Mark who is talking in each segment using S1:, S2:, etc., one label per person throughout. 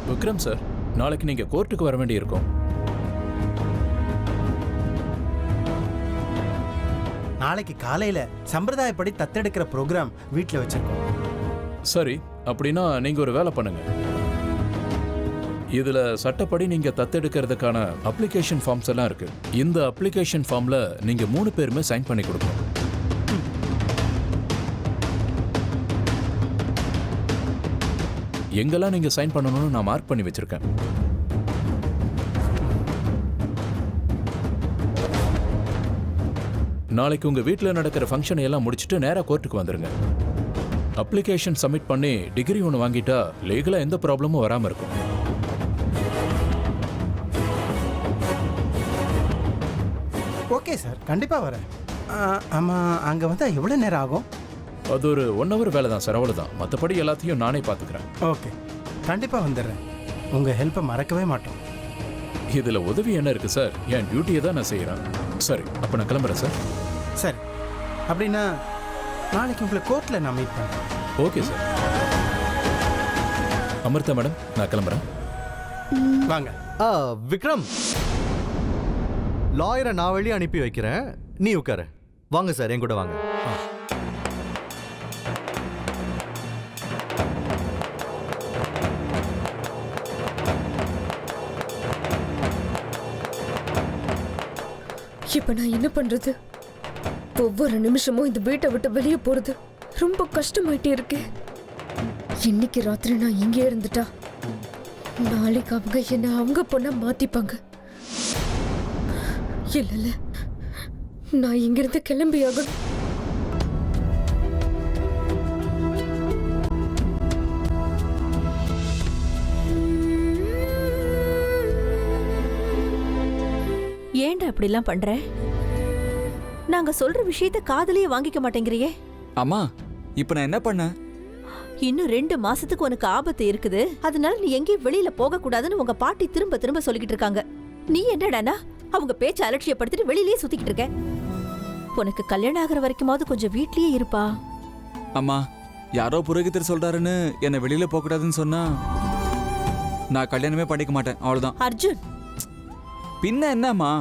S1: Vikram sir, நாளைக்கு நீங்க கோர்ட்டுக்கு வர வேண்டியிருக்கும்.
S2: நாளைக்கு காலையில சம்பிரதாயப்படி தத்தெடுக்கிற ப்ரோக்ராம் வீட்டில் வச்சிருக்கோம்.
S1: சரி, அப்படின்னா நீங்க ஒரு வேலை பண்ணுங்க. இதுல சட்டப்படி நீங்க தத்தெடுக்கிறதுக்கான அப்ளிகேஷன் ஃபார்ம்ஸ் எல்லாம் இருக்கு. இந்த அப்ளிகேஷன் ஃபார்ம்ல நீங்க 3 பேருமே சைன் பண்ணி கொடுக்கணும். எங்கெல்லாம் நீங்க சைன் பண்ணணும்னு நான் மார்க் பண்ணி வச்சிருக்கேன். நாளைக்கு உங்க வீட்டில் நடக்கிற ஃபங்க்ஷன் எல்லாம் முடிச்சுட்டு நேரா கோர்ட்டுக்கு வந்துருங்க. அப்ளிகேஷன் சப்மிட் பண்ணி டிகிரி ஒன்று வாங்கிட்டா லீகலா எந்த ப்ராப்ளமும் வராம இருக்கும்.
S2: ஓகே சார், கண்டிப்பா வரேன். ஆமா, அங்க வந்தா எவ்வளவு நேரம் ஆகும்?
S1: அது ஒரு 1 hour வேலை தான் சார், அவ்வளவுதான். மற்றபடி எல்லாத்தையும் நானே பார்த்துக்கிறேன்.
S2: ஓகே, கண்டிப்பா வந்துடுறேன். உங்க ஹெல்ப்பை மறக்கவே மாட்டோம்.
S1: இதுல உதவி என்ன இருக்கு சார்? என் டியூட்டியை தான் நான் செய்யறேன். சரி, அப்ப நான் கிளம்புறேன் சார்.
S2: சரி, அப்படின்னா நாளைக்கு உங்களை கோர்ட்ல நான் மீட் பண்றேன்.
S1: Okay sir. அமிர்தா மேடம், நான் கிளம்புறேன்.
S2: வாங்க.
S3: விக்ரம், லாயரை நான் வெளியே அனுப்பி வைக்கிறேன், நீ உட்கார. வாங்க சார், என் கூட வாங்க.
S4: இப்ப நான் என்ன பண்றது? ஒவ்வொரு நிமிஷமும் இந்த வீட்டை விட்டு வெளியே போறது ரொம்ப கஷ்டமாயிட்டே இருக்கு. இன்னைக்கு ராத்திரி நான் இங்கே இருந்துட்டா நாளைக்கு அவங்க என்ன அவங்க பொண்ண மாத்திப்பாங்க. இல்ல, நான் இங்கிருந்து கிளம்பி ஆகணும்.
S5: ஏன்டா அப்படிலாம் பண்ற? நாங்க சொல்ற விஷயத்த காதலியே வாங்கிக்க மாட்டேங்கிறியே.
S6: அம்மா, இப்ப நான் என்ன பண்ண?
S5: இன்னும் 2 மாசத்துக்கு உனக்கு ஆபத்து இருக்குது, அதனால நீ எங்கேயும் வெளியில போக கூடாதுன்னு உங்க பாட்டி திரும்ப திரும்ப சொல்லிக்கிட்டு இருக்காங்க. நீ என்னடானா அவங்க பேச்ச அலட்சியப்படுத்திட்டு வெளியிலேயே சுத்திக்கிட்டு இருக்க. உனக்கு கல்யாணம் ஆகிற வரைக்குமாவது கொஞ்சம் வீட்லயே இருப்பா.
S6: அம்மா, யாரோ புரோகிதர் சொல்றாருன்னு என்ன வெளியில போக கூடாதுன்னு சொன்னா நான் கல்யாணமே பண்ணிக்க மாட்டேன், அவ்வளவுதான்.
S5: அர்ஜுன்,
S6: பின்ன என்னம்மா,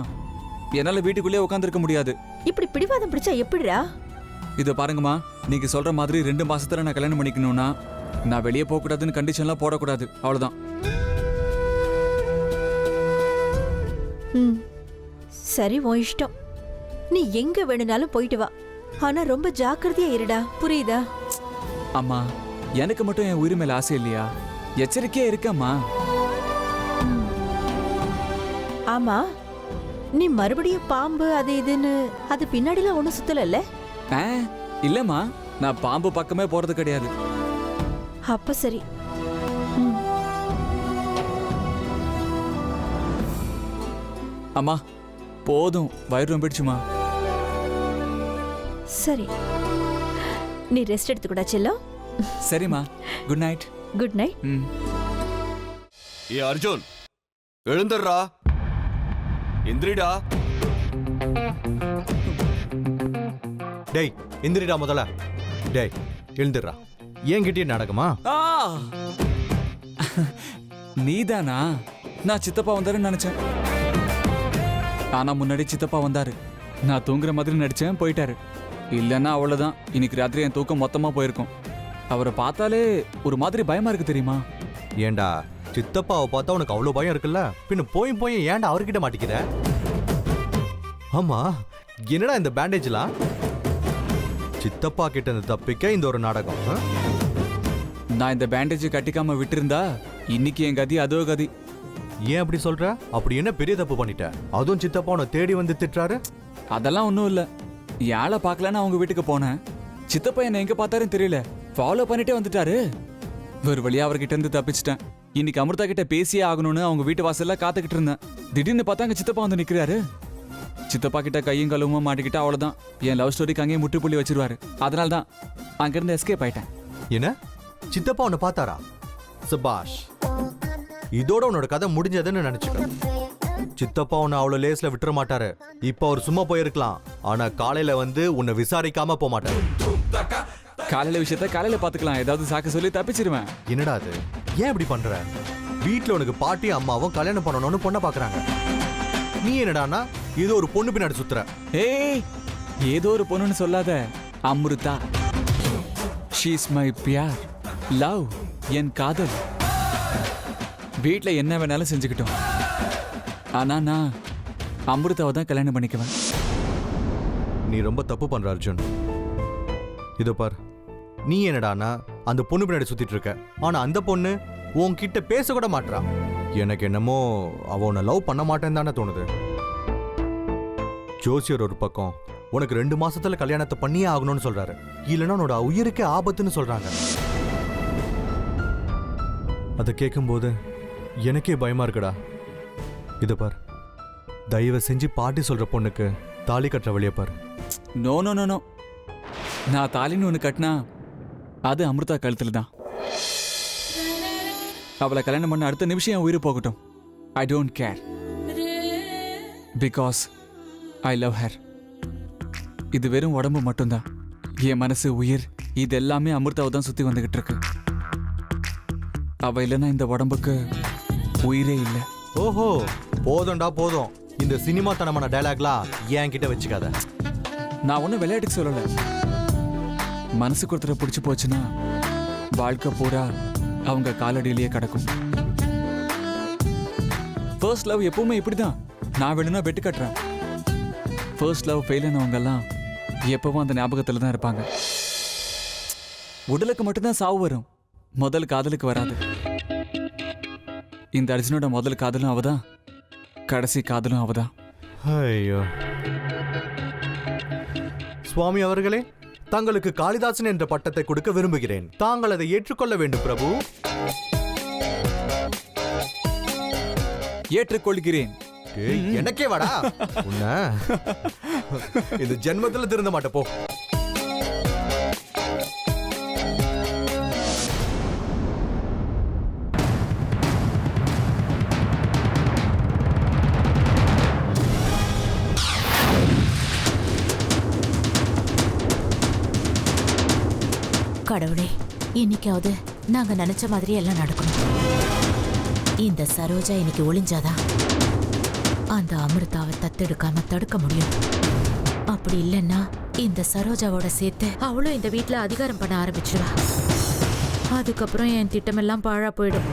S6: என்னால வீட்டுக்குள்ளே உட்காந்துருக்க முடியாது.
S5: இப்படி பிடிவாதம் பிடிச்சா எப்படிடா?
S6: இதை பாருங்கம்மா, நீங்க சொல்ற மாதிரி 2 மாசத்துல நான் கல்யாணம் பண்ணிக்கணும்னா நான் வெளியே போக கூடாதுன்னு கண்டிஷன்லாம் போடக்கூடாது, அவ்வளவுதான்.
S5: சரி, உன் இஷ்டம். நீ எங்க வேணும்னாலும் போயிட்டு வா, ஆனா ரொம்ப ஜாக்கிரதையா இருடா, புரியுதா?
S6: அம்மா, எனக்கு மட்டும் என் உயிர் மேல ஆசை இல்லையா? எச்சரிக்கையா இருக்கம்மா.
S5: ஆமா, நீ மறுபடியும் பாம்பு அது இதுன்னு அது பின்னாடிலாம் ஒன்னும் சுத்தல?
S6: இல்லம்மா, நான் பாம்பு பக்கமே போறது கிடையாது.
S5: அப்ப சரி.
S6: அம்மா, போதும், வயிறு ரொம்பிடுச்சுமா.
S5: சரி, நீ ரெஸ்ட் எடுத்துக்கூடா செல்லம்.
S6: சரிம்மா, குட் நைட்.
S5: Good night.
S7: ஏ அர்ஜுன், எழுந்துடுறா, எந்திரிடா.
S3: டேய், எந்திரிடா முதல்ல. டேய், எழுந்துடுறா. என்கிட்டயே நடக்குமா?
S6: நீதானா? நான் சித்தப்பா வந்தாருன்னு நினைச்சேன். ஆனா முன்னாடி சித்தப்பா வந்தாரு. நான் தூங்குற மாதிரி நடிச்சேன், போயிட்டாரு. இல்லைன்னா அவ்வளவுதான், இன்னைக்கு ராத்திரி என் தூக்கம் மொத்தமா போயிருக்கும். அவரை பார்த்தாலே ஒரு மாதிரி பயமா இருக்கு, தெரியுமா?
S3: ஏண்டா, சித்தப்பாவை பார்த்தா உனக்கு அவ்வளோ பயம் இருக்குல்ல, பின்ன போய் ஏன்டா அவர்கிட்ட மாட்டிக்கிற? ஆமா, என்னடா இந்த பேண்டேஜ்லாம்? சித்தப்பா கிட்ட இருந்து தப்பிக்க இந்த ஒரு நாடகம்.
S6: நான் இந்த பேண்டேஜ் கட்டிக்காம விட்டுருந்தா இன்னைக்கு என் கதி அதோ கதி.
S3: ஏன் அப்படி சொல்ற? அப்படி என்ன பெரிய தப்பு பண்ணிட்ட? அதுவும் சித்தப்பா உன்னை தேடி வந்து திட்டுறாரு.
S6: அதெல்லாம் ஒன்றும் இல்லை. யாழை பார்க்கலான்னு அவங்க வீட்டுக்கு போனேன். சித்தப்பா என்னை எங்க பார்த்தாருன்னு தெரியல, ஃபாலோ பண்ணிட்டே வந்துட்டாரு. ஒரு வழியா அவர்கிட்ட இருந்து தப்பிச்சிட்டேன். இன்னைக்கு அமிர்தா கிட்ட பேசியே ஆகணும்னு அவங்க வீட்டு வாசல்ல காத்துக்கிட்டு இருந்தேன். திடீர்னு பார்த்தா அங்க சித்தப்பா வந்து நிக்கிறாரு. சித்தப்பா கிட்ட கையும் கழுவுமா மாட்டிக்கிட்டா அவ்வளவுதான், என் லவ் ஸ்டோரிக்கு அங்கேயே முட்டுப்புள்ளி வச்சிருவாரு. அதனால தான் அங்கிருந்து எஸ்கேப் ஆயிட்டேன்.
S3: என்ன, சித்தப்பா உன்னை பார்த்தாரா? சபாஷ், இதோட உன்னோட கதை முடிஞ்சதுன்னு நினைச்சுக்க. சித்தப்பா உன்னை அவ்வளவு லேஸ்ல விட்டுற மாட்டாரு. இப்ப அவர் சும்மா போயிருக்கலாம், ஆனா காலையில வந்து உன்னை விசாரிக்காம போக மாட்டாரு.
S6: காலையில விஷயத்த காலையில பாத்துக்கலாம், ஏதாவது சாக்கு சொல்லி தப்பிச்சிருவேன்.
S3: என்னடா அது? ஏன் இப்படி பண்ற? வீட்ல உனக்கு பாட்டி அம்மாவும் கல்யாணம் பண்ணணும்னு பொண்ணை பாக்குறாங்க. நீ என்னடானா ஏதோ ஒரு பொண்ணு பின்னாடி சுத்துற.
S6: ஏய், ஏதோ ஒரு பொண்ணுன்னு சொல்லாத. Amrutha, she's my pyar, love, என் காதல். வீட்ல என்ன வேணாலும் செஞ்சுக்கிட்டோம். ஆனா நான் அம்ருதாவை தான் கல்யாணம் பண்ணிக்குவேன்.
S3: நீ ரொம்ப தப்பு பண்ற அர்ஜுன். இதோ பார், நீ என்னடானா அந்த பொண்ணு பின்னாடி சுத்திட்டு இருக்க. ஆனா அந்த பொண்ணு உன்கிட்ட பேச கூட மாட்றா. எனக்கு என்னமோ அவ உன்னை லவ் பண்ண மாட்டேன்னு தானே தோணுது. ஜோசியர் ஒரு பக்கம் உனக்கு 2 மாசத்துல கல்யாணத்தை பண்ணியே ஆகணும்னு சொல்றாரு. இல்லைன்னா உன்னோட உயிருக்கே ஆபத்துன்னு சொல்றாங்க. அதை கேட்கும்போது எனக்கே பயமா இருக்குடா. இதை பார், தயவு செஞ்சு பாட்டி சொல்ற பொண்ணுக்கு தாலி கட்டுற வழியை பாரு.
S6: நோ நோ நோ நோ, நான் தாலின்னு ஒன்று கட்டினா அது அமிர்தா கழுத்துல தான். அவளை கல்யாணம் பண்ண அடுத்த நிமிஷம் என் உயிர் போகட்டும். I don't care, because I love her. இது வெறும் உடம்பு மட்டும்தான். என் மனசு, உயிர், இது எல்லாமே அமிர்தாவை தான் சுற்றி வந்துகிட்டு இருக்கு. அவ இல்லைன்னா இந்த உடம்புக்கு உயிரே இல்லை.
S3: ஓஹோ, போதும்டா போதும். இந்த சினிமா தனமான டயலாக்லாம் ஏன் கிட்ட வச்சுக்காத.
S6: நான் ஒன்றும் விளையாட்டுக்கு சொல்லலை. மனசுக்கு ஒருத்தரை பிடிச்சி போச்சுன்னா வாழ்க்கை பூரா அவங்க காலடியிலேயே கிடக்கும். ஃபர்ஸ்ட் லவ் எப்பவுமே இப்படிதான். நான் வேணும்னா வெட்டு கட்டுறேன். ஃபர்ஸ்ட் லவ் ஃபெயில் ஆனவங்கெல்லாம் எப்பவும் அந்த ஞாபகத்தில் தான் இருப்பாங்க. உடலுக்கு மட்டும்தான் சாவு வரும், முதல் காதலுக்கு வராது. இந்த அர்ஜுனோட முதல் காதலும் அவதான், கடைசி காதலும் அவதான்.
S3: ஐயோ, சுவாமி அவர்களே, தங்களுக்கு காளிதாசன் என்ற பட்டத்தை கொடுக்க விரும்புகிறேன். தாங்கள் அதை ஏற்றுக்கொள்ள வேண்டும் பிரபு.
S6: ஏற்றுக்கொள்கிறேன்.
S3: எனக்கே வாடா உன்ன இந்த ஜென்மத்துல திருந்த மாட்ட போ.
S8: கடவுளே, இன்னைக்காவது நாங்க நினைச்ச மாதிரி எல்லாம் நடக்கணும். இந்த சரோஜா இன்னைக்கு ஒளிஞ்சாதான் அந்த அமிர்தாவை தத்தெடுக்காம தடுக்க முடியும். அப்படி இல்லைன்னா இந்த சரோஜாவோட சேர்த்து அவளும் இந்த வீட்டுல அதிகாரம் பண்ண ஆரம்பிச்சிடுவா. அதுக்கப்புறம் என் திட்டமெல்லாம் பாழா போயிடும்.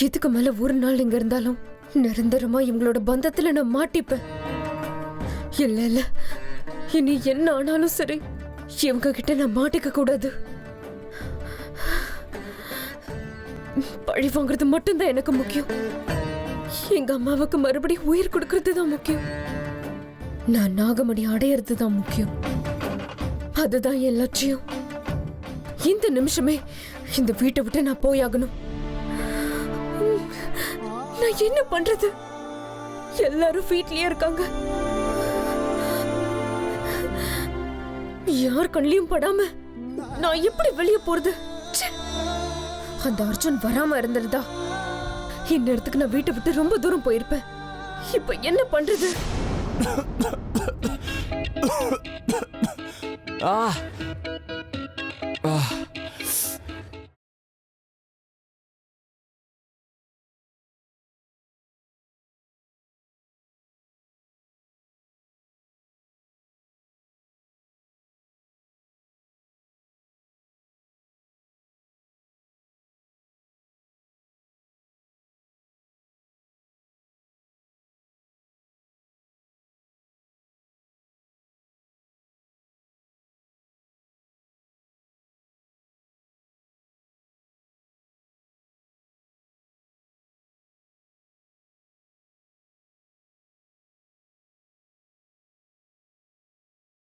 S4: இதுக்கு மேல ஒரு நாள் இங்க இருந்தாலும் நிரந்தரமா இவங்களோட பந்தத்துல நான் மாட்டிப்பேன். இல்ல இல்ல, இனி என்ன ஆனாலும் சரி இவங்க கிட்ட நான் மாட்டிக்க கூடாது. பழி வாங்குறது மட்டும்தான் எனக்கு முக்கியம். எங்க அம்மாவுக்கு மறுபடியும் உயிர் கொடுக்கறது தான் முக்கியம். நான் நாகமணி அடையிறது தான் முக்கியம். அதுதான் என் லட்சியம். இந்த நிமிஷமே இந்த வீட்டை விட்டு நான் போயாகணும். நான் என்ன பண்றது? எல்லாரும் வீட்லயே இருக்காங்க. யார் கண்ணிலையும் படாம நான் எப்படி வெளியே போறது? அந்த அர்ஜுன் வராம இருந்திருந்தா இந்நேரத்துக்கு நான் வீட்டை விட்டு ரொம்ப தூரம் போயிருப்பேன். இப்ப என்ன பண்றது?